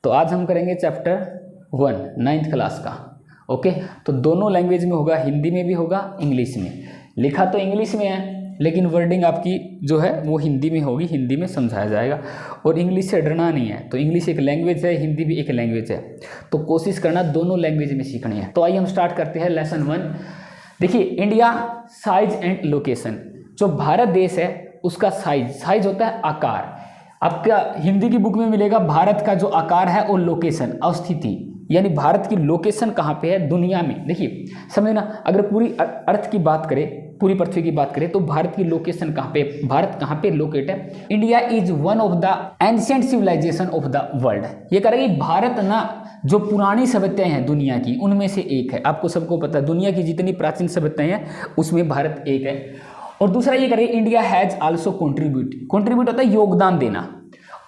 तो आज हम करेंगे चैप्टर 1 9th क्लास का। ओके, तो दोनों लैंग्वेज में होगा, हिंदी में भी होगा, इंग्लिश में। लिखा तो इंग्लिश में है लेकिन वर्डिंग आपकी जो है वो हिंदी में होगी, हिंदी में समझाया जाएगा। और इंग्लिश से डरना नहीं है, तो इंग्लिश एक लैंग्वेज है, हिंदी भी एक लैंग्वेज है, तो कोशिश करना दोनों लैंग्वेज में सीखनी है। तो आइए हम स्टार्ट करते हैं लेसन 1। देखिए, इंडिया साइज एंड लोकेशन। जो भारत देश है उसका साइज होता है आकार। आपका हिंदी की बुक में मिलेगा भारत का जो आकार है और लोकेशन अवस्थिति, यानी भारत की लोकेशन कहाँ पे है दुनिया में। देखिए समझना, अगर पूरी अर्थ की बात करें, पूरी पृथ्वी की बात करें तो भारत की लोकेशन कहाँ पे, भारत कहाँ पे लोकेट है। India is one of the ancient civilization of the world. ये कह रहा है कि भारत ना जो पुरानी सभ्यताएं हैं दुनिया की उनमें से एक है। आपको सबको पता है दुनिया की जितनी प्राचीन सभ्यताएं हैं उसमें भारत एक है। और दूसरा ये करें, इंडिया हैज आल्सो कंट्रीब्यूट होता है योगदान देना,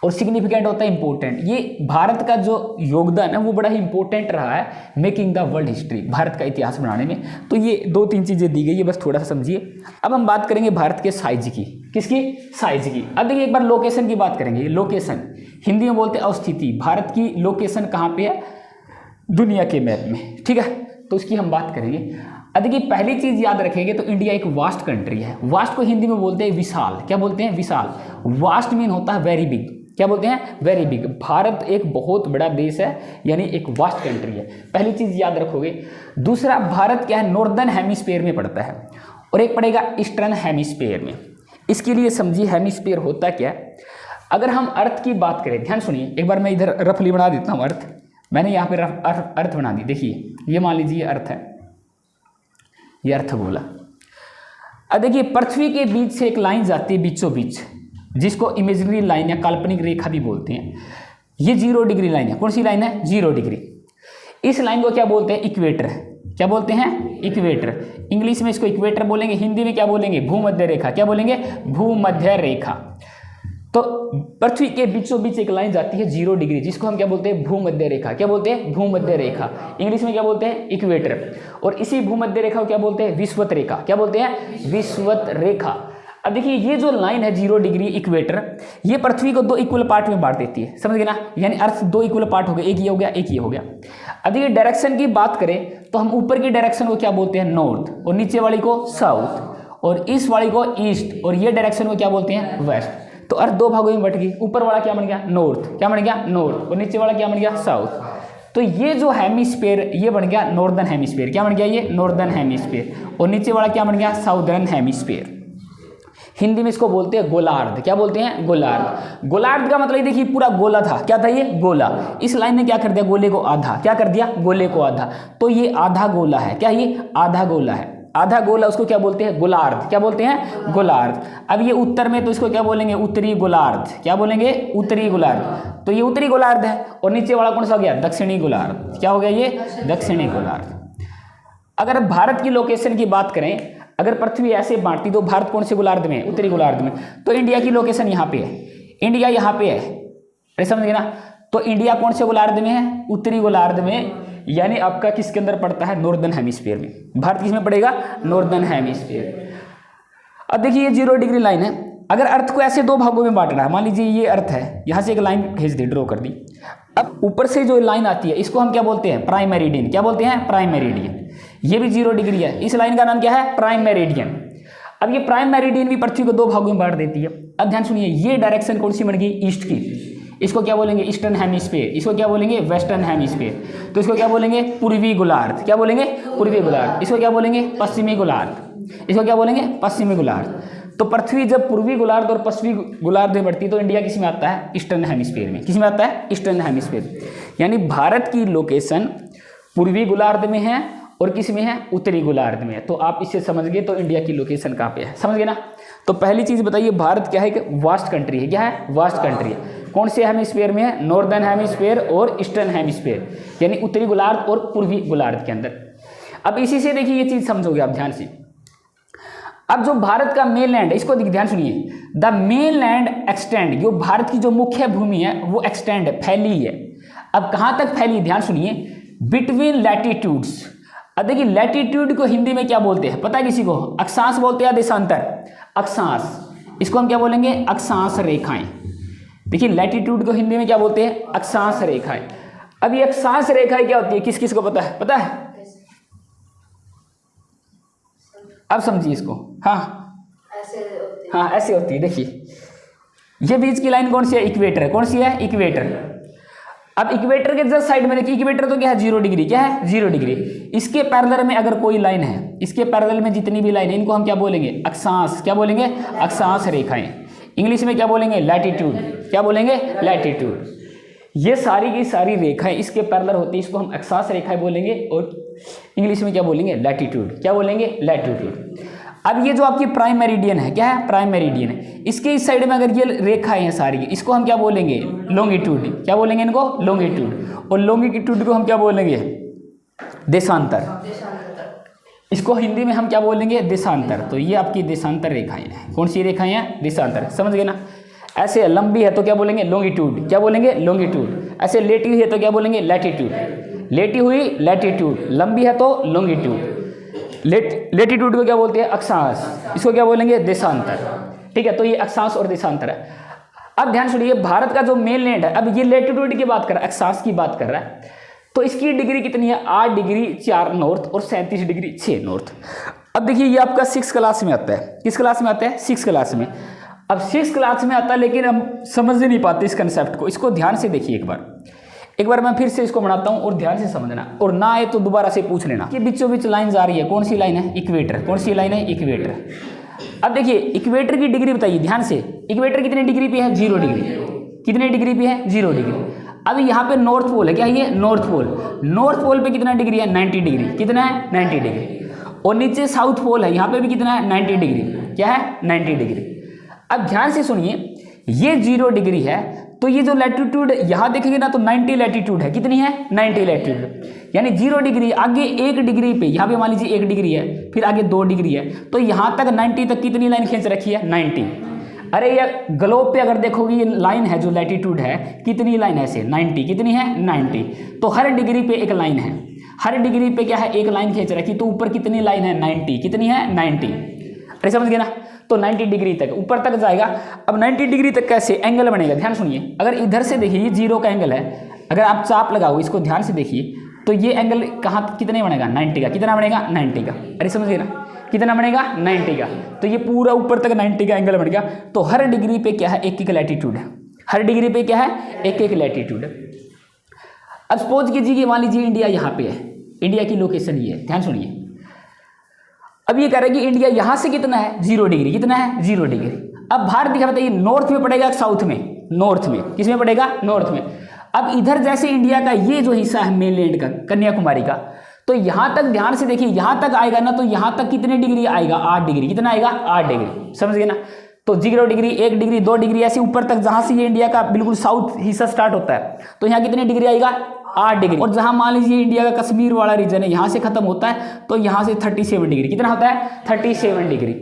और सिग्निफिकेंट होता है इंपॉर्टेंट। ये भारत का जो योगदान है वो बड़ा ही इंपॉर्टेंट रहा है making the world history, Bharat का इतिहास बनाने में। तो ये 2-3 चीज़ें दी गई है, बस थोड़ा सा समझिए। अब हम बात करेंगे भारत के साइज की। किसकी? साइज की। अब देखिए एक बार लोकेशन की बात करेंगे। लोकेशन हिंदी में बोलते हैं अवस्थिति। भारत की लोकेशन कहाँ पे है दुनिया के मैप में, ठीक है, तो उसकी हम बात करेंगे। अब देखिए पहली चीज याद रखेंगे तो इंडिया एक वास्ट कंट्री है। वास्ट को हिंदी में बोलते हैं विशाल। क्या बोलते हैं? विशाल। वास्ट मीन होता है वेरी बिग। क्या बोलते हैं? Very big. भारत एक बहुत बड़ा देश है, यानी एक वास्ट कंट्री है। पहली चीज याद रखोगे। दूसरा, भारत क्या है नॉर्दर्न हेमिस्फीयर में पड़ता है, और एक पड़ेगा ईस्टर्न हेमिस्फीयर में। इसके लिए समझिए हेमिस्फीयर होता क्या है। अगर हम अर्थ की बात करें, ध्यान सुनिए, एक बार मैं इधर रफली बना देता हूँ अर्थ। मैंने यहाँ पे अर्थ बना दी। देखिए ये मान लीजिए अर्थ है, ये अर्थ बोला। अब देखिए पृथ्वी के बीच से एक लाइन जाती है बीचों बीच, जिसको इमेजिनरी लाइन या काल्पनिक रेखा भी बोलते हैं। ये 0 डिग्री लाइन है। कौन सी लाइन है? 0 डिग्री। इस लाइन को क्या बोलते हैं? इक्वेटर। क्या बोलते हैं? इक्वेटर। इंग्लिश में इसको इक्वेटर बोलेंगे, हिंदी में क्या बोलेंगे? भूमध्य रेखा। क्या बोलेंगे? भूमध्य रेखा। तो पृथ्वी के बीचों बीच एक लाइन जाती है 0 डिग्री, जिसको हम क्या बोलते हैं? भूमध्य रेखा। क्या बोलते हैं? भूमध्य रेखा। इंग्लिश में क्या बोलते हैं? इक्वेटर। और इसी भूमध्य रेखा को क्या बोलते हैं? विषुवत रेखा। क्या बोलते हैं? विषुवत रेखा। अब देखिए ये जो लाइन है 0 डिग्री इक्वेटर, ये पृथ्वी को 2 इक्वल पार्ट में बांट देती है। समझ गए ना, यानी अर्थ 2 इक्वल पार्ट हो गए, एक ये हो गया, एक ये हो गया। अब देखिए डायरेक्शन की बात करें तो हम ऊपर की डायरेक्शन को क्या बोलते हैं? नॉर्थ, और नीचे वाली को साउथ, और इस वाली को ईस्ट, और ये डायरेक्शन को क्या बोलते हैं? वेस्ट। तो अर्थ 2 भागों में बट गई। ऊपर वाला क्या बन गया? नॉर्थ। क्या बन गया? नॉर्थ। और नीचे वाला क्या बन गया? साउथ। तो ये जो हेमिस्फीयर ये बन गया नॉर्दर्न हेमिस्फीयर। क्या बन गया? ये नॉर्दर्न हेमिस्फीयर। और नीचे वाला क्या बन गया? Southern hemisphere. हिंदी में इसको बोलते हैं गोलार्ध। क्या बोलते हैं? गोलार्ध। गोलार्ध का मतलब देखिए पूरा गोला था। क्या था ये? गोला। इस लाइन ने क्या कर दिया? गोले को आधा। क्या कर दिया? गोले को आधा। तो ये आधा गोला है। क्या ये? आधा गोला है। आधा गोला उसको क्या बोलते हैं? गोलार्ध। क्या बोलते हैं? गोलार्ध। अब ये उत्तर में तो इसको क्या बोलेंगे? उत्तरी गोलार्ध। क्या बोलेंगे? उत्तरी गोलार्ध। तो ये उत्तरी गोलार्ध है। और नीचे वाला कौन सा हो गया? दक्षिणी गोलार्ध। क्या हो गया? ये दक्षिणी गोलार्ध। अगर भारत की लोकेशन की बात करें, अगर पृथ्वी ऐसे बांटती तो भारत कौन से गोलार्ध में? उत्तरी गोलार्ध में। तो इंडिया की लोकेशन यहाँ पे है, इंडिया यहाँ पे है। अरे समझ गए ना। तो इंडिया कौन से गोलार्ध में है? उत्तरी गोलार्ध में, यानी आपका किसके अंदर पड़ता है? नॉर्दर्न हेमिस्फीयर में। भारत किसमें पड़ेगा? Northern hemisphere. अब देखिए ये 0 डिग्री लाइन है। अगर अर्थ को ऐसे 2 भागों में बांटना है, मान लीजिए ये अर्थ है, यहाँ से एक लाइन खींच दी, ड्रॉ कर दी। अब ऊपर से जो लाइन आती है इसको हम क्या बोलते हैं? Prime meridian. क्या बोलते हैं? Prime meridian. ये भी 0 डिग्री है। इस लाइन का नाम क्या है? Prime meridian. अब ये प्राइम मेरिडियन भी पृथ्वी को 2 भागों में बांट देती है। अब ध्यान सुनिए, ये डायरेक्शन कौन सी बन गई? ईस्ट की। इसको क्या बोलेंगे? Eastern hemisphere. इसको क्या बोलेंगे? Western hemisphere. तो इसको क्या बोलेंगे? पूर्वी गोलार्ध। क्या बोलेंगे? पूर्वी गोलार्ध। इसको क्या बोलेंगे? पश्चिमी गोलार्ध। इसको क्या बोलेंगे? पश्चिमी गोलार्ध। तो पृथ्वी जब पूर्वी गोलार्ध और पश्चिमी गोलार्ध में बढ़ती है तो इंडिया किस में आता है? ईस्टर्न हेमिस्फीयर में। किस में आता है? Eastern hemisphere. यानी भारत की लोकेशन पूर्वी गोलार्ध में है और किस में है? उत्तरी गोलार्ध में है। तो आप इससे समझ गए तो इंडिया की लोकेशन कहाँ पे है। समझ गए ना। तो पहली चीज बताइए, भारत क्या है? कि वास्ट कंट्री है। क्या है? वास्ट कंट्री है। कौन से हेमिस्फीयर में है? नॉर्दर्न हेमिस्फीयर और ईस्टर्न हेमिस्फीयर, यानी उत्तरी गोलार्ध और पूर्वी गोलार्ध के अंदर। अब इसी से देखिए ये चीज समझोगे आप ध्यान से। अब जो भारत का मेन लैंड है इसको ध्यान सुनिए, द मेन लैंड एक्सटेंड, जो भारत की जो मुख्य भूमि है वो एक्सटेंड है, फैली है। अब कहाँ तक फैली? ध्यान सुनिए, बिटवीन लैटिट्यूड्स। अब देखिए लैटिट्यूड को हिंदी में क्या बोलते हैं पता है किसी को? अक्षांश बोलते हैं, देशांतर। अक्षांश, इसको हम क्या बोलेंगे? अक्षांश रेखाएं। देखिए लैटिट्यूड को हिंदी में क्या बोलते हैं, अक्षांश रेखाएं। अब ये अक्षांश रेखाएं क्या होती है, किस किस को पता है, पता है? अब समझिए इसको। हाँ हाँ ऐसे होती है। देखिए ये बीच की लाइन कौन सी है, इक्वेटर है। कौन सी है, इक्वेटर। अब इक्वेटर के जस्ट साइड में देखिए, इक्वेटर तो क्या है, 0 डिग्री। क्या है, 0 डिग्री। इसके पैरेलल में अगर कोई लाइन है, इसके पैरेलल में जितनी भी लाइन है, इनको हम क्या बोलेंगे, अक्षांश। क्या बोलेंगे, अक्षांश रेखाएं। इंग्लिश में क्या बोलेंगे, लैटिट्यूड। क्या बोलेंगे, लैटिट्यूड। ये सारी की सारी रेखाएं इसके पैरेलल होती है, इसको हम अक्षांश रेखाएं बोलेंगे, और इंग्लिश में क्या बोलेंगे, लैटिट्यूड। क्या बोलेंगे, लैटिट्यूड। अब ये जो आपकी प्राइम मेरिडियन है, क्या है, प्राइम मेरिडियन है, इसके इस साइड में अगर ये रेखाएं हैं सारी, इसको हम क्या बोलेंगे, लॉन्गिट्यूड। क्या बोलेंगे इनको, लॉन्गिट्यूड। और लॉन्गिट्यूड को हम क्या बोलेंगे, देशांतर। इसको हिंदी में हम क्या बोलेंगे, देशांतर। तो ये आपकी देशांतर रेखाएं हैं। कौन सी रेखाएं हैं, देशांतर। समझ गए ना। ऐसे लंबी है तो क्या बोलेंगे, लॉन्गिट्यूड। क्या बोलेंगे, लॉन्गिट्यूड। ऐसे लेटी हुई है तो क्या बोलेंगे, लैटिट्यूड। लेटी हुई लैटिट्यूड, लंबी है तो लॉन्गिट्यूड। लेटिट्यूड को क्या बोलते हैं, अक्षांश। इसको क्या बोलेंगे, देशांतर। ठीक है, तो ये अक्षांश और देशांतर है। अब ध्यान सुनिए, भारत का जो मेन लैंड है, अब ये लेटिट्यूड की बात कर रहा है, अक्षांश की बात कर रहा है, तो इसकी डिग्री कितनी है, 8 डिग्री 4 नॉर्थ और 37 डिग्री 6 नॉर्थ। अब देखिए ये आपका 6 क्लास में आता है। किस क्लास में आता है, 6 क्लास में। अब 6 क्लास में आता है, लेकिन हम समझ नहीं पाते इस कंसेप्ट को। इसको ध्यान से देखिए एक बार मैं फिर से इसको बनाता हूं और ध्यान से समझना, और ना आए तो दोबारा से पूछ लेना। कि बीचों बीच लाइन जा रही है, कौन सी लाइन है, इक्वेटर। कौन सी लाइन है, इक्वेटर। अब देखिए इक्वेटर की डिग्री बताइए ध्यान से, इक्वेटर कितनी डिग्री पे है, 0 डिग्री। कितने डिग्री पे है, 0 डिग्री। अब यहाँ पे नॉर्थ पोल है, क्या ये नॉर्थ पोल। नॉर्थ पोल पे कितना डिग्री है, 90 डिग्री। कितना है, 90 डिग्री। और नीचे साउथ पोल है, यहाँ पे भी कितना है, 90 डिग्री। क्या है, 90 डिग्री। अब ध्यान से सुनिए, ये 0 डिग्री है, तो ये जो लैटिट्यूड यहाँ देखेंगे ना, तो 90 लैटिट्यूड है। कितनी है, 90 लैटिट्यूड। यानी 0 डिग्री आगे 1 डिग्री पे, यहाँ पे मान लीजिए 1 डिग्री है, फिर आगे 2 डिग्री है, तो यहाँ तक 90 तक कितनी लाइन खींच रखी है, 90। अरे ये ग्लोब पे अगर देखोगे, ये लाइन है जो लैटिट्यूड है, कितनी लाइन है ऐसे, 90। कितनी है, 90। तो हर डिग्री पे एक लाइन है, हर डिग्री पे क्या है, एक लाइन खींच रखी। तो ऊपर कितनी लाइन है, 90। कितनी है, 90। अरे समझ गए ना। तो 90 डिग्री तक ऊपर तक जाएगा। अब 90 डिग्री तक कैसे एंगल बनेगा, ध्यान सुनिए। अगर इधर से देखिए, ये 0 का एंगल है, अगर आप चाप लगाओ, इसको ध्यान से देखिए, तो ये एंगल कहाँ कितने बनेगा, 90 का। कितना बनेगा, 90 का। अरे समझिए ना, कितना बनेगा, 90 का। तो ये पूरा ऊपर तक 90 का एंगल बनेगा। तो हर डिग्री पे क्या है, एक लैटिट्यूड है। हर डिग्री पे क्या है, एक लैटिट्यूड है। अब सपोज कीजिए कि मान लीजिए इंडिया यहाँ पे है, इंडिया की लोकेशन ये है, ध्यान सुनिए। अब ये कह रहा है कि इंडिया यहां से कितना है, 0 डिग्री। कितना है, 0 डिग्री। अब भारत दिखा बताइए, नॉर्थ में पड़ेगा, साउथ में, नॉर्थ में। किस में पड़ेगा, नॉर्थ में। अब इधर जैसे इंडिया का ये जो हिस्सा है मेनलैंड का, कन्याकुमारी का, तो यहां तक ध्यान से देखिए, यहां तक आएगा ना, तो यहां तक कितने डिग्री आएगा, 8 डिग्री। कितना आएगा, 8 डिग्री। समझ गए ना। तो 0 डिग्री, 1 डिग्री, 2 डिग्री, ऐसे ऊपर तक जहां से ये इंडिया का बिल्कुल साउथ हिस्सा स्टार्ट होता है, तो यहाँ कितने डिग्री आएगा, 8 डिग्री। और जहां मान लीजिए इंडिया का कश्मीर वाला रीजन है, यहां से खत्म होता है, तो यहां से 37 डिग्री। कितना होता है, 37 डिग्री।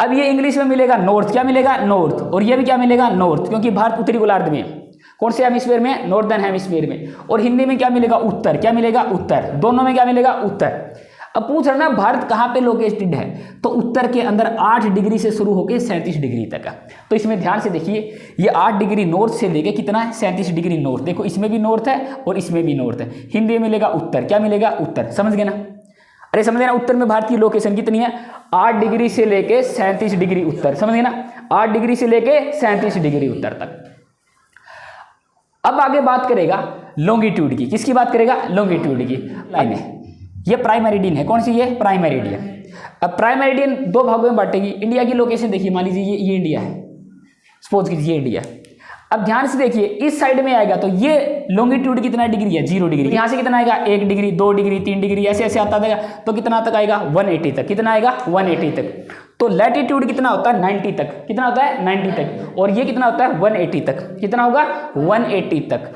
अब ये इंग्लिश में मिलेगा नॉर्थ। क्या मिलेगा, नॉर्थ। और ये भी क्या मिलेगा, नॉर्थ, क्योंकि भारत उत्तरी गोलार्ध में है। कौन से हेमिस्फीयर में, नॉर्दर्न हेमिस्फीयर में। और हिंदी में क्या मिलेगा, उत्तर। क्या मिलेगा, उत्तर। दोनों में क्या मिलेगा, उत्तर। अब पूछ रहा ना भारत कहाँ पे लोकेटेड है, तो उत्तर के अंदर 8 डिग्री से शुरू होकर 37 डिग्री तक है। तो इसमें ध्यान से देखिए, ये 8 डिग्री नॉर्थ से लेके कितना है, 37 डिग्री नॉर्थ। देखो इसमें भी नॉर्थ है और इसमें भी नॉर्थ है। हिंदी में मिलेगा उत्तर। क्या मिलेगा, उत्तर। समझ गए ना। अरे समझ गए ना, उत्तर में भारत की लोकेशन कितनी है, 8 डिग्री से लेके 37 डिग्री उत्तर। समझ गए ना, 8 डिग्री से लेके 37 डिग्री उत्तर तक। अब आगे बात करेगा लॉन्गिट्यूड की। किसकी बात करेगा, लॉन्गिट्यूड की लाइन है। ये प्राइम मेरिडियन है। कौन सी, ये प्राइम मेरिडियन। अब प्राइम मेरिडियन 2 भागों में बांटेगी। इंडिया की लोकेशन देखिए, मान लीजिए ये इंडिया है, सपोज कीजिए ये इंडिया। अब ध्यान से देखिए, इस साइड में आएगा तो ये लॉन्गिट्यूड कितना डिग्री है, 0 डिग्री। यहाँ से कितना आएगा, 1 डिग्री, 2 डिग्री, 3 डिग्री, ऐसे ऐसे आता जाएगा। तो कितना तक आएगा, 180 तक। कितना आएगा, 180 तक। तो लैटिट्यूड कितना होता है, 90 तक। कितना होता है, 90 तक। और ये कितना होता है, 180 तक। कितना होगा, 180 तक।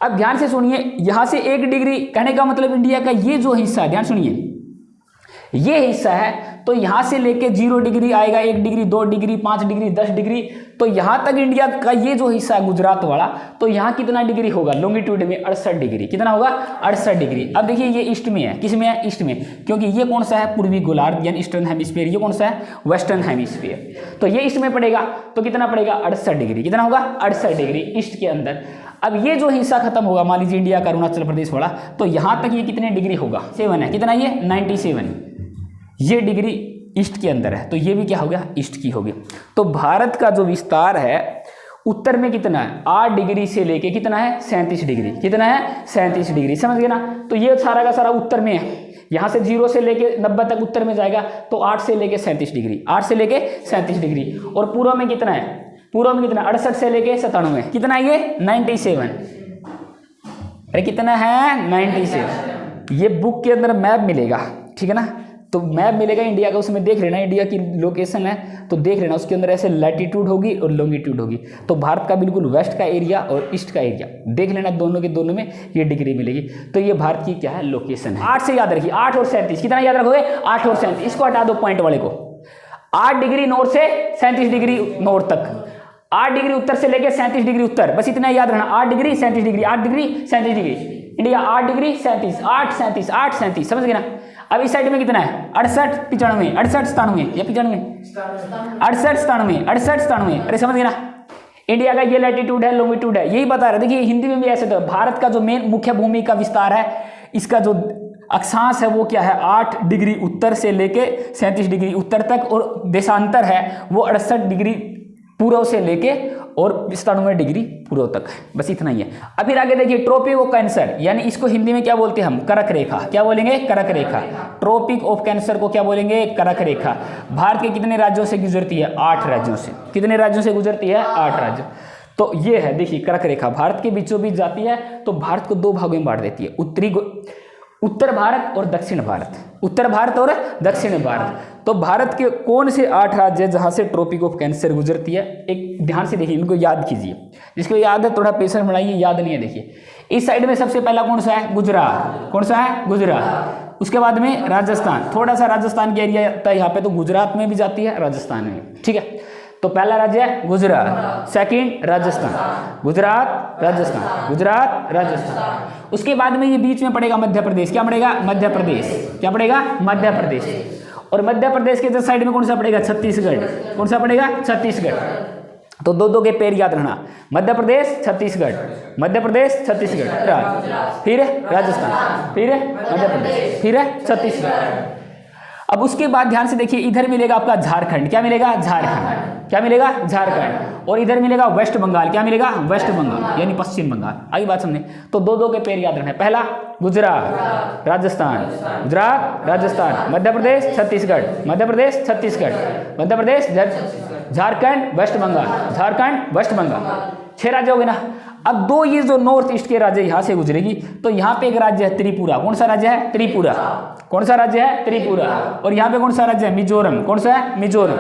अब ध्यान से सुनिए, यहां से 1 डिग्री, कहने का मतलब इंडिया का ये जो हिस्सा है, ध्यान सुनिए, ये हिस्सा है, तो यहाँ से लेके 0 डिग्री आएगा, 1 डिग्री, 2 डिग्री, 5 डिग्री, 10 डिग्री, तो यहाँ तक इंडिया का ये जो हिस्सा है गुजरात वाला, तो यहाँ कितना डिग्री होगा लॉन्गिट्यूड में 68 डिग्री। कितना होगा 68 डिग्री। अब देखिए ये ईस्ट में है, किस में है ईस्ट में, क्योंकि ये कौन सा है पूर्वी गोलार्ध यानी ईस्टर्न हेमिस्फीयर, ये कौन सा है वेस्टर्न हेमिस्फीयर, तो ये ईस्ट में पड़ेगा, तो कितना पड़ेगा 68 डिग्री। कितना होगा 68 डिग्री ईस्ट के अंदर। अब ये जो हिस्सा खत्म होगा मान लीजिए इंडिया का अरुणाचल प्रदेश वाला, तो यहाँ तक ये कितने डिग्री होगा 7 है, कितना ये 97, ये डिग्री ईस्ट के अंदर है, तो ये भी क्या हो गया ईस्ट की हो गई। तो भारत का जो विस्तार है उत्तर में कितना है 8 डिग्री से लेके कितना है 37 डिग्री, कितना है 37 डिग्री, समझ गए ना। तो ये सारा का सारा उत्तर में है, यहाँ से 0 से लेके 90 तक उत्तर में जाएगा, तो 8 से लेके 37 डिग्री, 8 से लेके 37 डिग्री। और पूर्व में कितना है, पूर्व में कितना 68 से लेके 97, कितना है ये 97, अरे कितना है 97। ये बुक के अंदर मैप मिलेगा, ठीक है ना, तो मैप मिलेगा इंडिया का, उसमें देख लेना इंडिया की लोकेशन है तो देख लेना, उसके अंदर ऐसे लैटिट्यूड होगी और लॉन्गिट्यूड होगी। तो भारत का बिल्कुल वेस्ट का एरिया और ईस्ट का एरिया देख लेना, दोनों के दोनों में ये डिग्री मिलेगी। तो ये भारत की क्या है लोकेशन है। 8 से याद रखिए, 8 और 37, कितना याद रखोगे 8 और 37, इसको हटा दो पॉइंट वाले को। 8 डिग्री नॉर्थ से 37 डिग्री नॉर्थ तक, 8 डिग्री उत्तर से लेके 37 डिग्री उत्तर, बस इतना याद रखना, 8 degree 37 degree, 8 degree 37 degree, India 8 degree 37, 8 37, 8 37, समझ गए ना। अब इस साइड में कितना है 68 95, 68 97 या 95, 68 97, 68 97, अरे समझ गए ना। इंडिया का ये लैटिट्यूड है लॉन्गिट्यूड है, यही बता रहे। देखिए हिंदी में भी ऐसे, तो भारत का जो मेन मुख्य भूमि का विस्तार है, इसका जो अक्षांश है वो क्या है 8 डिग्री उत्तर से लेके 37 डिग्री उत्तर तक, और देशांतर है वो 68 डिग्री पूर्व से लेके और 97 डिग्री पूर्व तक, बस इतना ही है। अब फिर आगे देखिए ट्रॉपिक ऑफ कैंसर, यानी इसको हिंदी में क्या बोलते हैं हम कर्क रेखा, क्या बोलेंगे कर्क रेखा। ट्रॉपिक ऑफ कैंसर को क्या बोलेंगे कर्क रेखा। भारत के कितने राज्यों से गुजरती है 8 राज्यों से, कितने राज्यों से गुजरती है 8 राज्य। तो ये है देखिए कर्क रेखा भारत के बीचों बीच जाती है, तो भारत को 2 भागों में बांट देती है, उत्तर भारत और दक्षिण भारत, उत्तर भारत और दक्षिण भारत। तो भारत के कौन से 8 राज्य जहां से ट्रॉपिक ऑफ कैंसर गुजरती है, एक ध्यान से देखिए, इनको याद कीजिए, जिसको याद है थोड़ा पेशेंस बढ़ाइए, याद नहीं है देखिए। इस साइड में सबसे पहला कौन सा है गुजरात, कौन सा है गुजरात, उसके बाद में राजस्थान, थोड़ा सा राजस्थान के एरिया आता है यहाँ पे, तो गुजरात में भी जाती है राजस्थान में, ठीक है। तो पहला राज्य है गुजरात, सेकंड राजस्थान, गुजरात राजस्थान, गुजरात राजस्थान। उसके बाद में ये बीच में पड़ेगा मध्य प्रदेश, क्या पड़ेगा मध्य प्रदेश, क्या पड़ेगा मध्य प्रदेश। और मध्य प्रदेश के साइड में कौन सा पड़ेगा छत्तीसगढ़, कौन सा पड़ेगा छत्तीसगढ़। तो 2 के पैर याद रखना, मध्य प्रदेश छत्तीसगढ़, मध्य प्रदेश छत्तीसगढ़, फिर राजस्थान, फिर मध्य प्रदेश, फिर छत्तीसगढ़। अब उसके बाद ध्यान से देखिए, इधर मिलेगा आपका झारखंड, क्या मिलेगा झारखंड, क्या मिलेगा झारखंड। और इधर मिलेगा वेस्ट बंगाल, क्या मिलेगा वेस्ट बंगाल यानी पश्चिम बंगाल। आई बात समझे। तो 2 के पैर याद रखना, पहला गुजरात राजस्थान, गुजरात राजस्थान, मध्य प्रदेश छत्तीसगढ़, मध्य प्रदेश छत्तीसगढ़, मध्य प्रदेश झारखंड वेस्ट बंगाल, झारखंड वेस्ट बंगाल, 6 राज्य हो गए ना। अब 2 ये जो नॉर्थ ईस्ट के राज्य यहाँ से गुजरेगी, तो यहाँ पे एक राज्य है त्रिपुरा, कौन सा राज्य है त्रिपुरा, कौन सा राज्य है त्रिपुरा। और यहाँ पे कौन सा राज्य है मिजोरम, कौन सा है मिजोरम,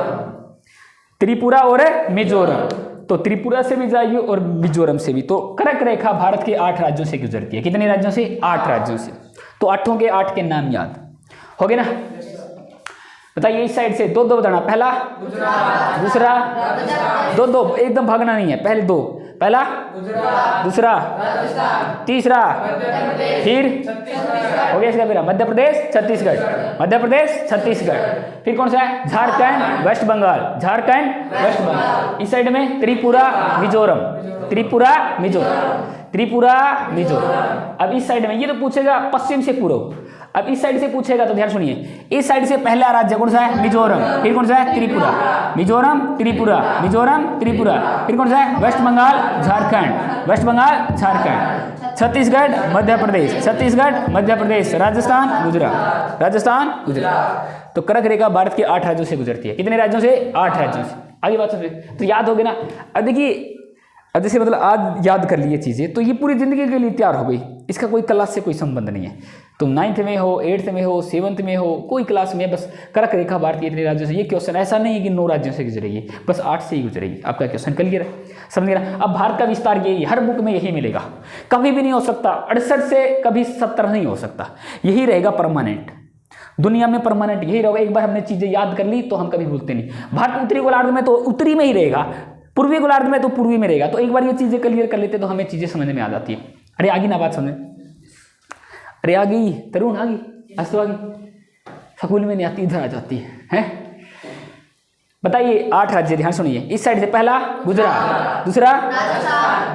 त्रिपुरा और मिजोरम। तो त्रिपुरा से भी जाएगी और मिजोरम से भी। तो कर्क रेखा भारत के 8 राज्यों से गुजरती है, कितने राज्यों से 8 राज्यों से। तो 8 के 8 के नाम याद हो गए ना। बताइए इस साइड से 2 बताना, पहला दूसरा 2 एकदम भागना नहीं है, पहले 2, पहला दूसरा तीसरा, फिर हो गया इसका, फिर मध्य प्रदेश छत्तीसगढ़, मध्य प्रदेश छत्तीसगढ़, फिर कौन सा है झारखंड वेस्ट बंगाल, झारखंड वेस्ट बंगाल। इस साइड में त्रिपुरा मिजोरम, त्रिपुरा मिजोरम, त्रिपुरा मिजोरम। अब इस साइड में ये तो पूछेगा पश्चिम से पूर्व, अब इस साइड से पूछेगा तो ध्यान सुनिए, इस साइड से पहला राज्य कौन सा है मिजोरम, फिर कौन सा है त्रिपुरा, मिजोरम त्रिपुरा, मिजोरम त्रिपुरा, फिर कौन सा है वेस्ट बंगाल झारखंड, वेस्ट बंगाल झारखंड, छत्तीसगढ़ मध्य प्रदेश, छत्तीसगढ़ मध्य प्रदेश, राजस्थान गुजरात, राजस्थान गुजरात। तो कर्क रेखा भारत के 8 राज्यों से गुजरती है, कितने राज्यों से 8 राज्यों से। आगे बात समझे, तो याद हो गया ना। अब देखिए, अब जैसे मतलब आज याद कर लिए चीज़ें, तो ये पूरी ज़िंदगी के लिए तैयार हो गई, इसका कोई क्लास से कोई संबंध नहीं है। तुम 9th में हो, 8th में हो, 7th में हो, कोई क्लास में, बस कर्क रेखा भारत के इतने राज्यों से। ये क्वेश्चन ऐसा नहीं है कि 9 राज्यों से गुजरेगी, बस 8 से ही गुजरेगी। आपका क्वेश्चन क्लियर है, समझ गए ना। अब भारत का विस्तार यही, हर बुक में यही मिलेगा, कभी भी नहीं हो सकता 68 से कभी 70 नहीं हो सकता, यही रहेगा परमानेंट। दुनिया में परमानेंट यही रहेगा। एक बार हमने चीजें याद कर ली तो हम कभी भूलते नहीं। भारत उत्तरी गोलार्ध में तो उत्तरी में ही रहेगा, पूर्वी गोलार्ध में तो पूर्वी में रहेगा। तो एक बार ये चीजें क्लियर कर लेते तो हमें चीजें समझ में आ जाती है। अरे आगे ना बात समझ, अरे आ गई तरुण, आ गई आज तो आ गई, स्कूल में नहीं आती, इधर आ जाती है। बताइए 8 राज्य, ध्यान सुनिए। इस साइड से पहला गुजरात, दूसरा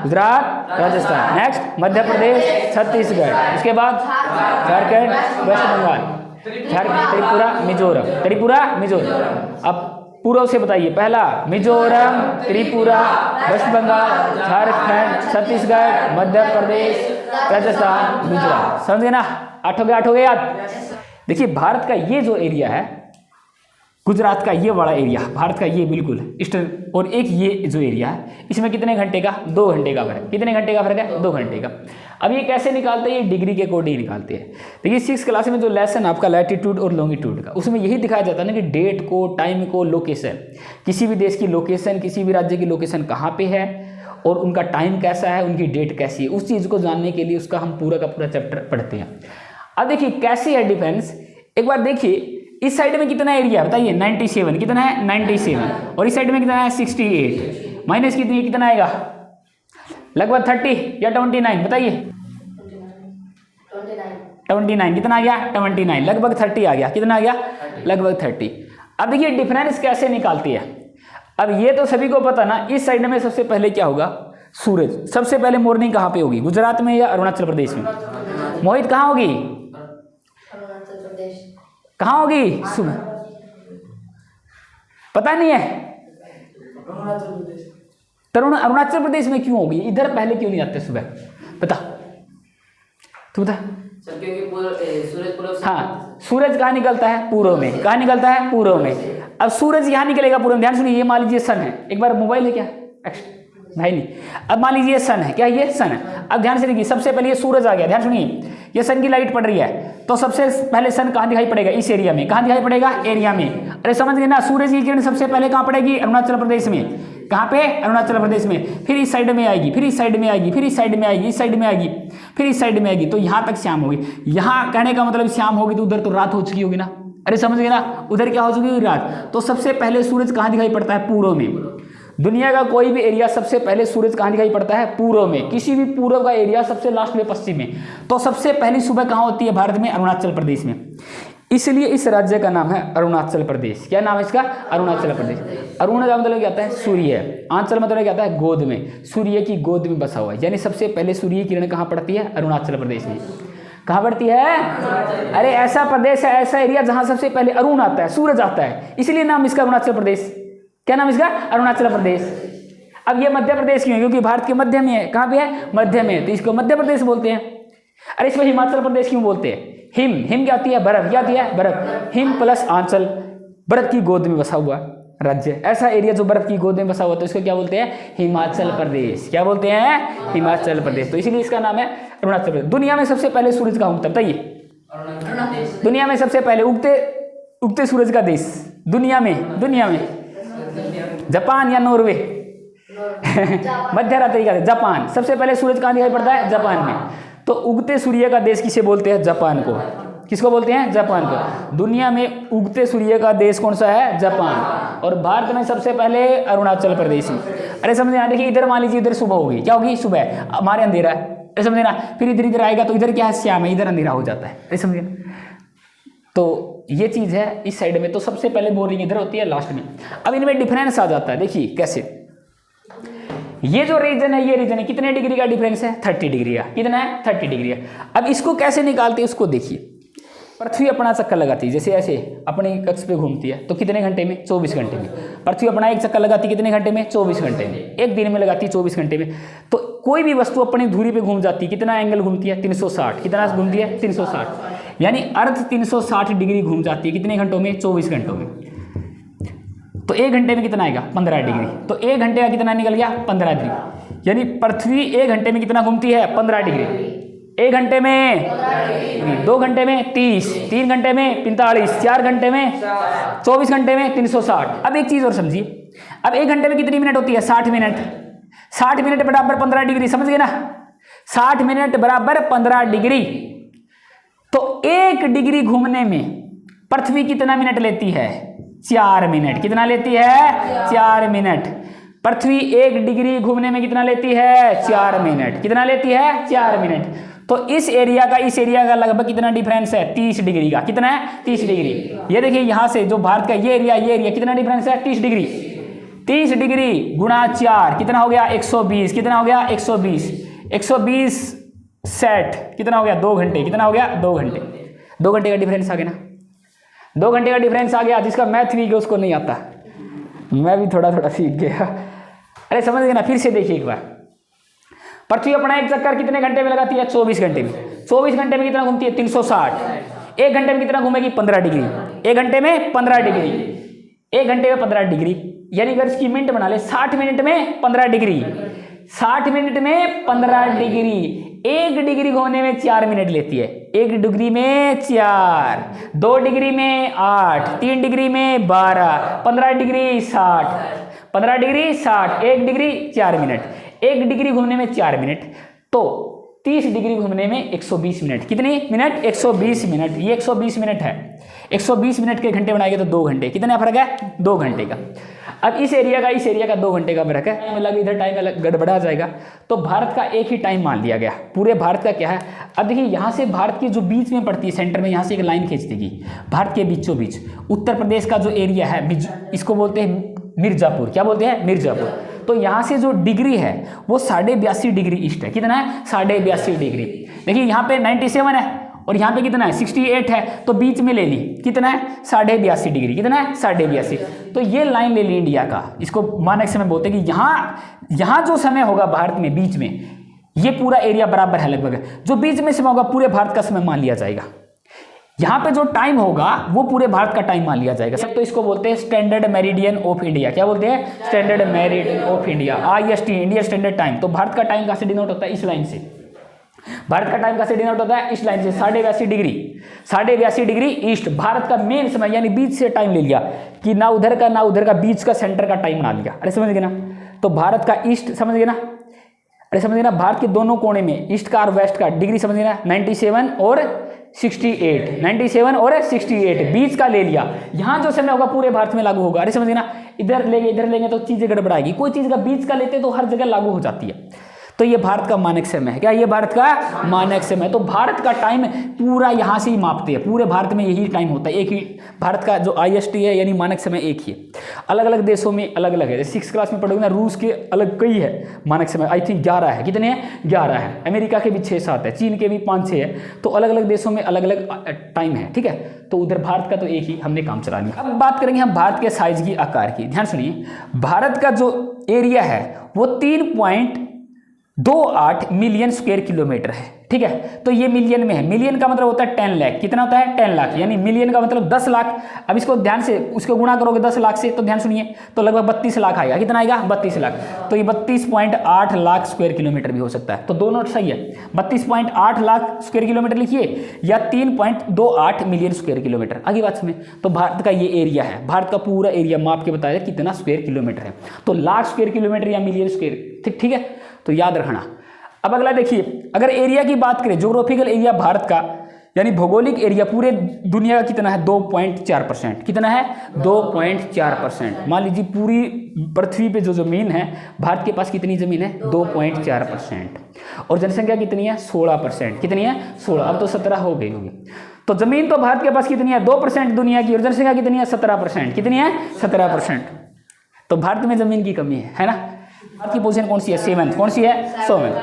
गुजरात राजस्थान, नेक्स्ट मध्य प्रदेश छत्तीसगढ़, उसके बाद झारखंड वेस्ट बंगाल, त्रिपुरा मिजोरम, त्रिपुरा मिजोरम। अब पूर्व से बताइए, पहला मिजोरम, त्रिपुरा, वेस्ट बंगाल, झारखंड, छत्तीसगढ़, मध्य प्रदेश, राजस्थान, गुजरात। समझ गए ना? 8 हो गए याद। देखिए भारत का ये जो एरिया है, गुजरात का ये बड़ा एरिया, भारत का ये बिल्कुल ईस्टर्न, और एक ये जो एरिया है, इसमें कितने घंटे का? 2 घंटे का फर्क। कितने घंटे का फर्क है? 2 घंटे का। अब ये कैसे निकालते हैं? ये डिग्री के अकॉर्डिंग निकालते हैं। देखिए 6th क्लास में जो लेसन आपका लैटिट्यूड और लॉन्गिट्यूड का, उसमें यही दिखाया जाता है ना कि डेट को, टाइम को, लोकेशन, किसी भी देश की लोकेशन, किसी भी राज्य की लोकेशन कहाँ पे है और उनका टाइम कैसा है, उनकी डेट कैसी है, उस चीज़ को जानने के लिए उसका हम पूरा का पूरा चैप्टर पढ़ते हैं। अब देखिए कैसे है डिफरेंस, एक बार देखिए। इस साइड में कितना एरिया बताइए? 97, कितना है? 97, और इस साइड में कितना है? 68, माइनस कितनी, कितना आएगा? लगभग 30 या 29, बताइए। 29, कितना आ गया? 29, लगभग 30 आ गया। कितना आ गया? लगभग 30। अब देखिए डिफरेंस कैसे निकालती है। अब ये तो सभी को पता ना, इस साइड में सबसे पहले क्या होगा? सूरज। सबसे पहले मॉर्निंग कहाँ पे होगी? गुजरात में या अरुणाचल प्रदेश में? मोहित कहाँ होगी? अरुणाचल प्रदेश। कहाँ होगी? सुबह। पता नहीं है? तरुण अरुणाचल प्रदेश में क्यों होगी? इधर पहले क्यों नहीं आते सुबह? बता, तू बता। हाँ, सूरज कहाँ निकलता है? पूर्व में। कहाँ निकलता है? पूर्व में। अब सूरज यहाँ निकलेगा पूर्व में। ध्यान सुनिए, ये मान लीजिए सन है। एक बार मोबाइल है क्या? भाई नहीं। अब मान लीजिए सन है, क्या ये सन है? अब ध्यान से देखिए, सबसे पहले ये सूरज आ गया। ध्यान सुनिए, ये सन की लाइट पड़ रही है, तो सबसे पहले सन कहाँ दिखाई पड़ेगा? इस एरिया में। कहाँ दिखाई पड़ेगा? एरिया में। अरे समझ गए ना? सूरज की किरण सबसे पहले कहाँ पड़ेगी? अरुणाचल प्रदेश में। कहाँ पे? अरुणाचल प्रदेश में। फिर इस साइड में आएगी, फिर इस साइड में आएगी, फिर इस साइड में आएगी, इस साइड में आएगी, फिर इस साइड में आएगी, तो यहाँ तक शाम होगी। यहाँ कहने का मतलब शाम होगी तो उधर तो रात हो चुकी होगी ना। अरे समझ गए ना? उधर क्या हो चुकी होगी? रात। तो सबसे पहले सूरज कहाँ दिखाई पड़ता है? पूर्व में। दुनिया का कोई भी एरिया सबसे पहले सूरज कहाँ दिखाई पड़ता है? पूर्व में। किसी भी पूर्व का एरिया सबसे लास्ट में पश्चिम में। तो सबसे पहली सुबह कहाँ होती है भारत में? अरुणाचल प्रदेश में। इसलिए इस राज्य का नाम है अरुणाचल प्रदेश। क्या नाम है इसका? अरुणाचल प्रदेश। अरुण का मतलब क्या आता है? सूर्य। आंचल मतलब क्या आता है? गोद में। सूर्य की गोद में बसा हुआ है, यानी सबसे पहले सूर्य की किरण कहाँ पड़ती है? अरुणाचल प्रदेश में। कहाँ पड़ती है? अरे ऐसा प्रदेश है, ऐसा एरिया जहाँ सबसे पहले अरुण आता है, सूरज आता है, इसलिए नाम इसका अरुणाचल प्रदेश। क्या नाम इसका? अरुणाचल प्रदेश। अब ये मध्य प्रदेश क्यों है? क्योंकि भारत के मध्य में है। कहाँ पे है? मध्य में, तो इसको मध्य प्रदेश बोलते हैं। अरे इसमें हिमाचल प्रदेश क्यों बोलते हैं? हिम, हिम क्या होती है? बर्फ। क्या होती है? बर्फ। हिम प्लस आंचल, बर्फ की गोद में बसा हुआ राज्य। ऐसा एरिया जो बर्फ की गोद में बसा हुआ, तो इसको क्या बोलते हैं? हिमाचल प्रदेश। क्या बोलते हैं? हिमाचल प्रदेश। तो इसीलिए इसका नाम है अरुणाचल प्रदेश। दुनिया में सबसे पहले सूरज कहाँ उगता है बताइए? दुनिया में सबसे पहले उगते सूरज का देश दुनिया में जापान या नॉर्वे? मध्य रात्रि का जापान। सबसे पहले सूरज कहाँ दिखाई पड़ता है? जापान में। तो उगते सूर्य का देश किसे बोलते हैं? जापान को। किसको बोलते हैं? जापान को। दुनिया में उगते सूर्य का देश कौन सा है? जापान। और भारत में सबसे पहले अरुणाचल प्रदेश में। अरे समझे ना? देखिए इधर मान लीजिए, इधर सुबह होगी, क्या होगी? सुबह। हमारे अंधेरा है, अरे समझे ना? फिर इधर इधर आएगा तो इधर क्या है? श्याम है, इधर अंधेरा हो जाता है। अरे समझे? तो ये चीज है इस साइड में। तो सबसे पहले बोरिंग इधर होती है, लास्ट में। अब इनमें डिफरेंस आ जाता है। देखिए कैसे, ये जो रीजन है, ये रीजन है, कितने डिग्री का डिफरेंस है? 30 डिग्री का। कितना है? 30 डिग्री का। अब इसको कैसे निकालते हैं उसको देखिए। पृथ्वी अपना चक्कर लगाती है, जैसे ऐसे अपने कक्ष पे घूमती है, तो कितने घंटे में? 24 घंटे में। पृथ्वी अपना एक चक्कर लगाती है कितने घंटे में? 24 घंटे में। एक दिन में लगाती है 24 घंटे में। तो कोई भी वस्तु अपनी धुरी पे घूम जाती है, कितना एंगल घूमती है? 360। कितना घूमती है? 360। यानी अर्थ 360 डिग्री घूम जाती है कितने घंटों में? 24 घंटों में। तो एक घंटे में कितना आएगा? 15 डिग्री। तो एक घंटे का कितना निकल गया? 15 डिग्री। यानी पृथ्वी एक घंटे में कितना घूमती है? 15 डिग्री। एक घंटे में 2 घंटे में 30, 3 घंटे में 45, 4 घंटे में 24 घंटे में 360। अब एक चीज और समझिए, अब एक घंटे में कितनी मिनट होती है? 60 मिनट। 60 मिनट बराबर 15 डिग्री, समझ गए ना? 60 मिनट बराबर 15 डिग्री। तो 1 डिग्री घूमने में पृथ्वी कितना मिनट लेती है? 4 मिनट। कितना लेती है? 4 मिनट। पृथ्वी 1 डिग्री घूमने में कितना लेती है? 4 मिनट। कितना लेती है? 4 मिनट। तो इस एरिया का लगभग कितना डिफरेंस है? 30 डिग्री का। कितना है? 30 डिग्री। ये देखिए यहां से जो भारत का ये एरिया कितना डिफरेंस है? 30 डिग्री। 30 डिग्री गुणा 4 कितना हो गया? 120। कितना हो गया? 120। 120 सेट कितना हो गया? 2 घंटे। कितना हो गया? 2 घंटे। 2 घंटे का डिफरेंस आ गया ना? 2 घंटे का डिफरेंस आ गया। जिसका मैथ वीक है उसको नहीं आता, मैं भी थोड़ा थोड़ा सीख गया। अरे समझ गए ना? फिर से देखिए एक बार। पृथ्वी अपना एक चक्कर कितने घंटे में लगाती है? 24 घंटे में। 24 घंटे में कितना घूमती है? 360। 1 घंटे में कितना घूमेगी? 15 डिग्री। 1 घंटे में 15 डिग्री। 1 घंटे में 15 डिग्री, यानी अगर इसकी मिनट बना ले 60 मिनट में 15 डिग्री। 60 मिनट में 15 डिग्री। 1 डिग्री घूमने में 4 मिनट लेती है। 1 डिग्री में 4, 2 डिग्री में 8, 3 डिग्री में 12, 15 degree 60, 15 degree 60, 1 degree 4 minute. 1 degree घूमने में 4 मिनट, तो 30 डिग्री घूमने में 120 मिनट। कितनी मिनट? 120 मिनट। ये 120 मिनट है। 120 मिनट के घंटे बनाएंगे तो 2 घंटे। कितना फर्क है? 2 घंटे का। अब इस एरिया का 2 घंटे का फर्क है, मतलब इधर टाइम अलग गड़बड़ा जाएगा। तो भारत का एक ही टाइम मान लिया गया। पूरे भारत का क्या है? अब देखिए यहाँ से भारत के जो बीच में पड़ती है, सेंटर में, यहाँ से एक लाइन खींच देगी भारत के बीचों बीच। उत्तर प्रदेश का जो एरिया है इसको बोलते हैं मिर्जापुर। क्या बोलते हैं? मिर्जापुर। तो यहाँ से जो डिग्री है वो 82.5 डिग्री ईस्ट है। कितना है? 82.5 डिग्री। देखिए यहाँ पे 97 है और यहाँ पे कितना है? 68 है, तो बीच में ले ली। कितना है? 82.5 डिग्री। कितना है? 82.5। तो ये लाइन ले ली इंडिया का, इसको मानक समय बोलते हैं कि यहाँ जो समय होगा भारत में बीच में, ये पूरा एरिया बराबर है लगभग। जो बीच में समय होगा पूरे भारत का समय मान लिया जाएगा। यहाँ पे जो टाइम होगा वो पूरे भारत का टाइम मान लिया जाएगा सब। तो इसको बोलते हैं स्टैंडर्ड मेरिडियन ऑफ इंडिया। क्या बोलते हैं? Standard meridian of India, IST, India standard time. तो भारत का टाइम कहाँ से डिनोट होता है? इस लाइन से। भारत का टाइम कैसे डिनोट होता है? इस लाइन से। 82.5 डिग्री। 82.5 डिग्री ईस्ट भारत का मेन समय, यानी बीच से टाइम ले लिया कि ना उधर का बीच का सेंटर का टाइम बना लिया। अरे समझ गए ना? तो भारत का ईस्ट, समझ गए ना? अरे समझ गए ना? भारत के दोनों कोने में ईस्ट का और वेस्ट का डिग्री, समझ गए ना? 97 और 68, 97 और 68 बीच का ले लिया। यहाँ जो समय होगा पूरे भारत में लागू होगा। अरे समझ गए ना? इधर लेंगे तो चीजें गड़बड़ाएगी। कोई चीज का बीच का लेते तो हर जगह लागू हो जाती है। तो ये भारत का मानक समय है। क्या ये भारत का मानक समय? तो भारत का टाइम पूरा यहाँ से ही मापते हैं। पूरे भारत में यही टाइम होता है। एक ही भारत का जो IST है यानी मानक समय एक ही है। अलग अलग देशों में अलग अलग है। जैसे 6th क्लास में पढ़ोगे ना, रूस के अलग कई है मानक समय, आई थिंक 11 है। कितने हैं? 11 है। अमेरिका के भी 6-7 है, चीन के भी 5-6 है। तो अलग अलग देशों में अलग अलग टाइम है। ठीक है, तो उधर भारत का तो एक ही हमने काम चला लिया। अब बात करेंगे हम भारत के साइज की, आकार की। ध्यान सुनिए, भारत का जो एरिया है वो 3.28 मिलियन स्क्वायर किलोमीटर है। ठीक है, तो ये मिलियन में है। मिलियन का मतलब होता है 10 लाख। कितना होता है? 10 लाख, यानी मिलियन का मतलब 10 लाख। अब इसको ध्यान से उसको गुणा करोगे 10 लाख से, तो ध्यान सुनिए, तो लगभग 32 लाख आएगा। कितना आएगा? 32 लाख। तो ये 32.8 लाख स्क्वायर किलोमीटर भी हो सकता है। तो दोनों सही है। 32.8 लाख स्क्वायर किलोमीटर लिखिए या 3.28 मिलियन स्क्वायर किलोमीटर। आगे बात सुनिए, तो भारत का ये एरिया है, भारत का पूरा एरिया माप के बताया कितना स्क्वायर किलोमीटर है। तो लाख स्क्वायर किलोमीटर या मिलियन स्क्वायर, ठीक है, तो याद रखना। अब अगला देखिए, अगर एरिया की बात करें, ज्योग्राफिकल एरिया भारत का यानी भौगोलिक एरिया पूरे दुनिया का कितना है? 2.4%। कितना है? 2.4%। मान लीजिए पूरी पृथ्वी पे जो जमीन है, भारत के पास कितनी जमीन है? 2.4%। और जनसंख्या कितनी है? 16%। कितनी है? 16। अब तो 17 हो गई होगी। तो जमीन तो भारत के पास कितनी है? 2% दुनिया की, और जनसंख्या कितनी है? 17%। कितनी है? 17%। तो भारत में जमीन की कमी है ना? भारत की पोजीशन कौन सी है? 7th। कौन सी है? 7th।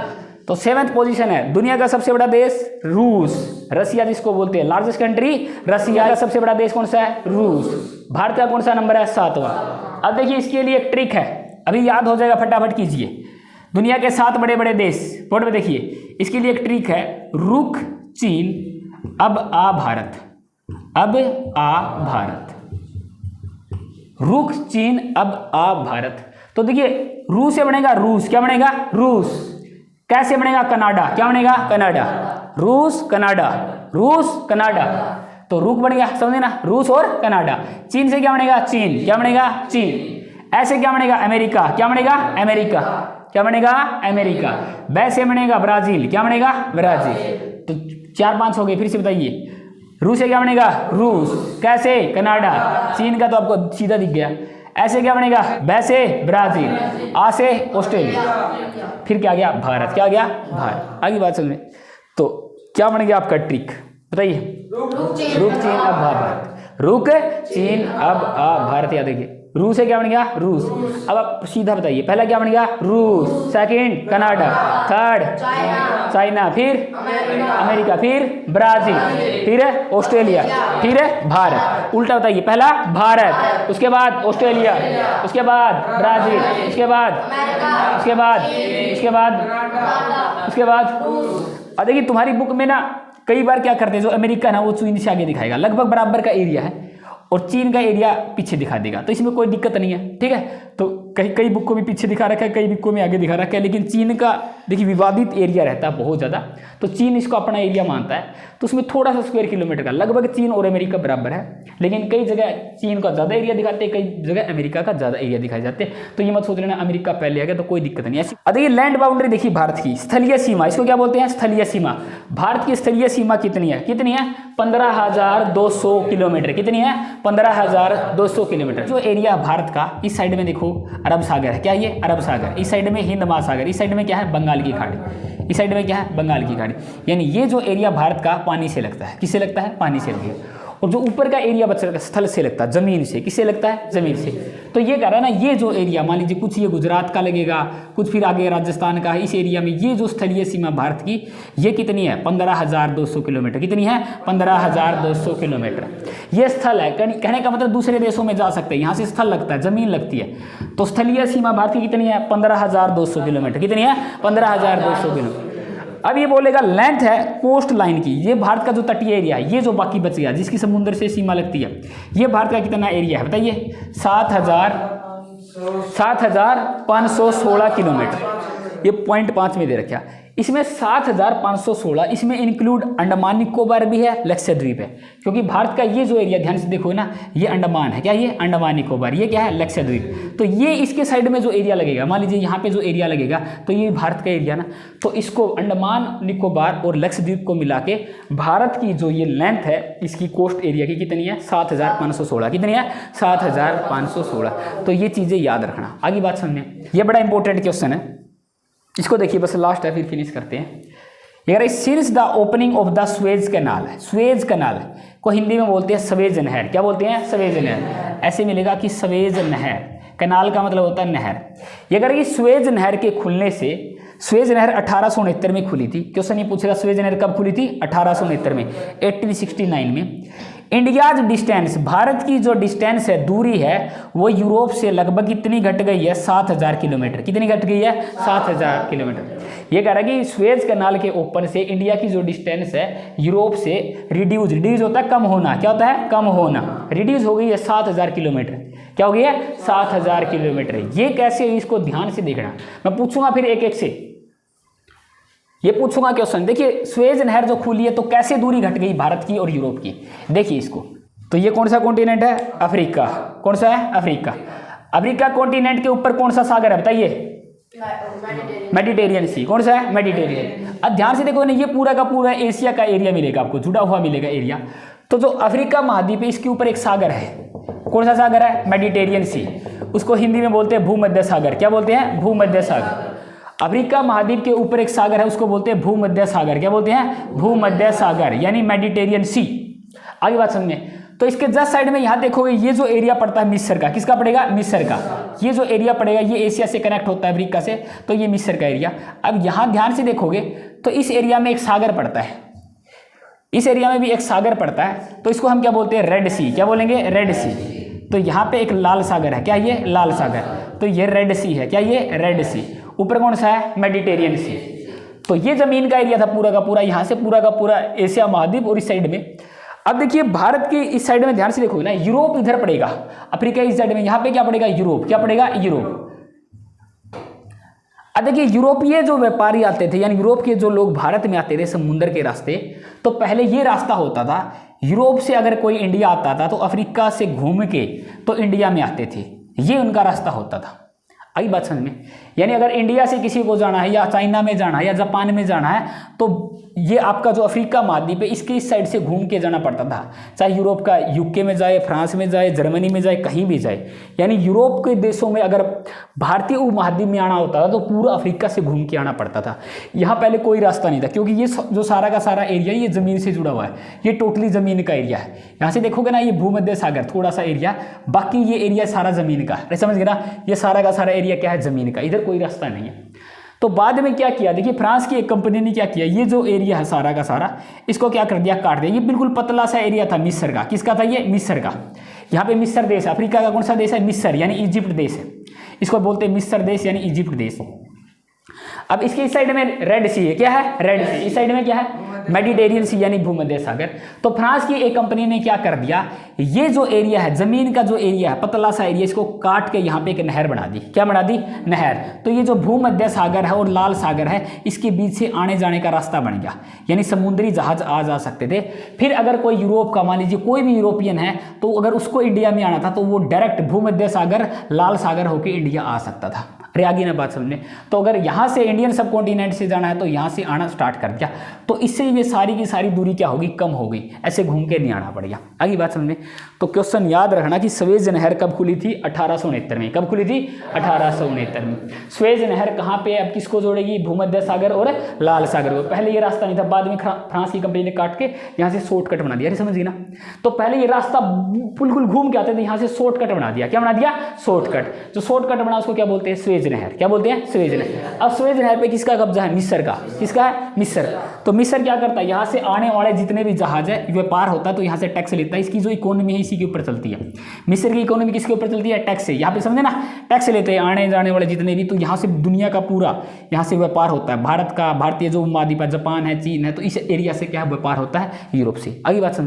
तो 7th पोजीशन है। दुनिया का सबसे बड़ा देश रूस, रसिया जिसको बोलते हैं, लार्जेस्ट कंट्री रसिया। का सबसे बड़ा देश कौन सा है? रूस। भारत का कौन सा नंबर है? 7वां। अब देखिए इसके लिए एक ट्रिक है, अभी याद हो जाएगा, फटाफट कीजिए। दुनिया के 7 बड़े बड़े देश बोर्ड में देखिए। इसके लिए एक ट्रिक है, रुख चीन अब आ भारत। अब आ भारत, रुख चीन अब आ भारत। तो देखिए रूस से बनेगा रूस। क्या बनेगा? रूस। कैसे बनेगा? कनाडा। क्या बनेगा? कनाडा। रूस कनाडा, रूस कनाडा। तो रुक बन गया, समझे ना? रूस और कनाडा। चीन से क्या बनेगा? चीन। क्या बनेगा? चीन। ऐसे क्या बनेगा? अमेरिका। क्या बनेगा? अमेरिका। क्या बनेगा? अमेरिका। वैसे बनेगा ब्राजील। क्या बनेगा? ब्राजील। तो 4-5 हो गए, फिर से बताइए। रूस से क्या बनेगा रूस, कैसे कनाडा, चीन का तो आपको सीधा दिख गया, ऐसे क्या बनेगा ब से ब्राजील, आ से ऑस्ट्रेलिया, फिर क्या गया भारत, क्या गया भारत। आगे बात समझ में, तो क्या बन गया आपका ट्रिक बताइए, रुक चीन अब भारत, रुक चीन अब आ भारत, याद रखिए रूस से क्या बन गया रूस। अब आप सीधा बताइए, पहला क्या बन गया रूस, सेकंड कनाडा, थर्ड चाइना, फिर अमेरिका, फिर ब्राजील, फिर ऑस्ट्रेलिया, फिर भारत। उल्टा बताइए, पहला भारत, उसके बाद ऑस्ट्रेलिया, उसके बाद ब्राजील, उसके बाद उसके बाद उसके बाद उसके बाद। और देखिए तुम्हारी बुक में ना कई बार क्या करते हैं, जो अमेरिका ना वो चीन से आगे दिखाएगा, लगभग बराबर का एरिया है और चीन का एरिया पीछे दिखा देगा, तो इसमें कोई दिक्कत नहीं है, ठीक है। तो कई बुक को भी पीछे दिखा रखा है, कई बुक को में आगे दिखा रखा है, लेकिन चीन का देखिए विवादित एरिया रहता है बहुत ज़्यादा, तो चीन इसको अपना एरिया मानता है, तो उसमें थोड़ा सा स्क्वायर किलोमीटर का लगभग चीन और अमेरिका बराबर है, लेकिन कई जगह चीन का ज़्यादा एरिया दिखाते हैं, कई जगह अमेरिका का ज़्यादा एरिया दिखाए जाते हैं, तो ये मत सोच लेना अमेरिका पहले आ गया तो कोई दिक्कत नहीं है। अब देखिए लैंड बाउंड्री देखिए भारत की, स्थलीय सीमा, इसको क्या बोलते हैं स्थलीय सीमा। भारत की स्थलीय सीमा कितनी है, कितनी है 15,200 किलोमीटर, कितनी है 15,200 किलोमीटर। जो एरिया भारत का इस साइड में देखो अरब सागर है, क्या ये अरब सागर, इस साइड में हिंद महासागर, इस साइड में क्या है बंगाल की खाड़ी, इस साइड में क्या है बंगाल की खाड़ी, यानी ये जो एरिया भारत का पानी से लगता है, किससे लगता है पानी से लगता है। और जो ऊपर का एरिया बचा स्थल से लगता है, जमीन से, किससे लगता है जमीन से। तो ये कह रहा है ना, ये जो एरिया मान लीजिए कुछ ये गुजरात का लगेगा, कुछ फिर आगे राजस्थान का, इस एरिया में ये जो स्थलीय सीमा भारत की ये कितनी है 15,200 किलोमीटर, कितनी है 15,200 किलोमीटर। ये स्थल है, कहने का मतलब दूसरे देशों में जा सकते हैं, यहाँ से स्थल लगता है, जमीन लगती है, तो स्थलीय सीमा भारत की कितनी है 15,200 किलोमीटर, कितनी है 15,200 किलोमीटर। अब ये बोलेगा लेंथ है कोस्ट लाइन की, ये भारत का जो तटीय एरिया है, ये जो बाकी बच गया जिसकी समुद्र से सीमा लगती है, ये भारत का कितना एरिया है बताइए 7,516 किलोमीटर, ये 0.5 में दे रखा। इसमें 7,516, इसमें इंक्लूड अंडमान निकोबार भी है, लक्षद्वीप है, क्योंकि भारत का ये जो एरिया ध्यान से देखो ना, ये अंडमान है, क्या ये अंडमान निकोबार, ये क्या है लक्षद्वीप। तो ये इसके साइड में जो एरिया लगेगा, मान लीजिए यहाँ पे जो एरिया लगेगा, तो ये भारत का एरिया ना, तो इसको अंडमान निकोबार और लक्षद्वीप को मिला के भारत की जो ये लेंथ है इसकी कोस्ट एरिया की कितनी है 7,516, कितनी है 7,516। तो ये चीज़ें याद रखना। आगे बात समझें, ये बड़ा इंपॉर्टेंट क्वेश्चन है, इसको देखिए बस लास्ट है फिर फिनिश करते हैं। यार since the opening of the Suez canal, Suez canal को हिंदी में बोलते हैं सवेज नहर, क्या बोलते हैं सवेज नहर, ऐसे मिलेगा कि सवेज नहर, कैनाल का मतलब होता है नहर। ये अगर ये स्वेज नहर के खुलने से, स्वेज नहर 1869 में खुली थी, क्वेश्चन ये पूछेगा स्वेज नहर कब खुली थी 1869 में, 1869 में। इंडियाज डिस्टेंस, भारत की जो डिस्टेंस है दूरी है वो यूरोप से लगभग कितनी घट गई है 7,000 किलोमीटर, कितनी घट गई है 7,000 किलोमीटर। ये कह रहा है कि स्वेज कैनाल के ओपन से इंडिया की जो डिस्टेंस है यूरोप से रिड्यूस, रिड्यूस होता है कम होना, क्या होता है कम होना, रिड्यूस हो गई है 7,000 किलोमीटर, क्या हो गई है 7,000 किलोमीटर। ये कैसे, इसको ध्यान से देखना, मैं पूछूंगा फिर एक एक से ये पूछूंगा क्वेश्चन। देखिए स्वेज नहर जो खुली है तो कैसे दूरी घट गई भारत की और यूरोप की, देखिए इसको। तो ये कौन सा कॉन्टिनेंट है अफ्रीका, कौन सा है अफ्रीका। अफ्रीका कॉन्टिनेंट के ऊपर कौन सा सागर है बताइए मेडिटेरियन सी, कौन सा है मेडिटेरियन। अब ध्यान से देखो ना, ये पूरा का पूरा एशिया का एरिया मिलेगा आपको, जुड़ा हुआ मिलेगा एरिया। तो जो अफ्रीका महाद्वीप है इसके ऊपर एक सागर है, कौन सा सागर है मेडिटेरियन सी, उसको हिंदी में बोलते हैं भूमध्य सागर, क्या बोलते हैं भूमध्य सागर। अफ्रीका महाद्वीप के ऊपर एक सागर है उसको बोलते हैं भूमध्य सागर, क्या बोलते हैं भूमध्य सागर यानी मेडिटेरियन सी। आगे बात समझे, तो इसके जस्ट साइड में यहाँ देखोगे ये जो एरिया पड़ता है मिस्र का, किसका पड़ेगा मिस्र का, ये जो एरिया पड़ेगा ये एशिया से कनेक्ट होता है अफ्रीका से, तो ये मिस्र का एरिया। अब यहाँ ध्यान से देखोगे तो इस एरिया में एक सागर पड़ता है, इस एरिया में भी एक सागर पड़ता है, तो इसको हम क्या बोलते हैं रेड सी, क्या बोलेंगे रेड सी। तो यहाँ पे एक लाल सागर है, क्या ये लाल सागर, तो ये रेड सी है, क्या ये रेड सी। ऊपर कौन सा है मेडिटेरियन सी। तो ये जमीन का एरिया था पूरा का पूरा, यहाँ से पूरा का पूरा एशिया महाद्वीप और इस साइड में। अब देखिए भारत के इस साइड में ध्यान से देखोगे ना, यूरोप इधर पड़ेगा, अफ्रीका इस साइड में, यहाँ पे क्या पड़ेगा यूरोप, क्या पड़ेगा यूरोप। अब देखिए यूरोपीय जो व्यापारी आते थे, यानी यूरोप के जो लोग भारत में आते थे समुद्र के रास्ते, तो पहले ये रास्ता होता था, यूरोप से अगर कोई इंडिया आता था तो अफ्रीका से घूम के तो इंडिया में आते थे, ये उनका रास्ता होता था। आई बात समझ में, यानी अगर इंडिया से किसी को जाना है या चाइना में जाना है या जापान में जाना है तो ये आपका जो अफ्रीका महाद्वीप है इसके इस साइड से घूम के जाना पड़ता था, चाहे यूरोप का यूके में जाए, फ्रांस में जाए, जर्मनी में जाए, कहीं भी जाए। यानी यूरोप के देशों में अगर भारतीय उपमहाद्वीप में आना होता था तो पूरा अफ्रीका से घूम के आना पड़ता था। यहाँ पहले कोई रास्ता नहीं था, क्योंकि ये जो सारा का सारा एरिया ये ज़मीन से जुड़ा हुआ है, ये टोटली ज़मीन का एरिया है। यहाँ से देखोगे ना, ये भूमध्य सागर थोड़ा सा एरिया, बाकी ये एरिया सारा ज़मीन का है, समझ गए ना। ये सारा का सारा एरिया क्या है, ज़मीन का, इधर कोई रास्ता नहीं है। तो बाद में क्या किया, देखिए फ्रांस की एक कंपनी ने क्या किया, ये जो एरिया है सारा का सारा, इसको क्या कर दिया, काट दिया। ये बिल्कुल पतला सा एरिया था मिस्र का, किसका था ये, मिस्र का। यहाँ पे मिस्र देश है, अफ्रीका का कौन सा देश है, मिस्र यानी इजिप्ट देश है, इसको बोलते हैं मिस्र देश यानी इजिप्ट देश। अब इसके इस साइड में रेड सी है, क्या है, रेड सी। इस साइड में क्या है, मेडिटेरियन सी यानी भूमध्य सागर। तो फ्रांस की एक कंपनी ने क्या कर दिया, ये जो एरिया है, जमीन का जो एरिया है, पतला सा एरिया, इसको काट के यहाँ पे एक नहर बना दी। क्या बना दी, नहर। तो ये जो भूमध्य सागर है और लाल सागर है, इसके बीच से आने जाने का रास्ता बन गया, यानी समुद्री जहाज आ जा सकते थे। फिर अगर कोई यूरोप का, मान लीजिए कोई भी यूरोपियन है, तो अगर उसको इंडिया में आना था तो वो डायरेक्ट भूमध्य सागर, लाल सागर होकर इंडिया आ सकता था। अरे आगे ना बात समझने। तो अगर यहाँ से इंडियन सब कॉन्टिनेंट से जाना है तो यहाँ से आना स्टार्ट कर दिया, तो इससे ये सारी की सारी दूरी क्या होगी, कम हो गई, ऐसे घूम के नहीं आना पड़ेगा। आगे बात समझने। तो क्वेश्चन याद रखना कि स्वेज नहर कब खुली थी, 1869 में। कब खुली थी, 1869 में। स्वेज नहर कहाँ पे, अब किसको जोड़ेगी, भूमध्य सागर और लाल सागर को। पहले ये रास्ता नहीं था, बाद में फ्रांस की कंपनी ने काट के यहाँ से शॉर्टकट बना दिया। अरे समझिए ना, तो पहले ये रास्ता बिल्कुल घूम के आते थे, यहाँ से शॉर्टकट बना दिया। क्या बना दिया, शॉर्टकट। जो शॉर्टकट बना उसको क्या बोलते हैं, स्वेज नहर। क्या बोलते हैं, स्वेज नहर। अब स्वेज नहर पे किसका कब्जा है, मिस्र का। किसका है, मिस्र। तो मिस्र क्या करता है, यहाँ से आने वाले जितने भी जहाज है, व्यापार होता है, तो यहाँ से टैक्स लेता है। इसकी जो इकोनॉमी है इसी के ऊपर चलती है। मिस्र की इकोनॉमी किसके ऊपर चलती है, टैक्स से। यहाँ पे समझे ना, टैक्स लेते हैं आने जाने वाले जितने भी, तो यहाँ से दुनिया का पूरा यहाँ से व्यापार होता है। भारत का, भारतीय जो महाद्वीप है, जापान है, चीन है, तो इस एरिया से क्या व्यापार होता है, यूरोप से। आगे बात समझे।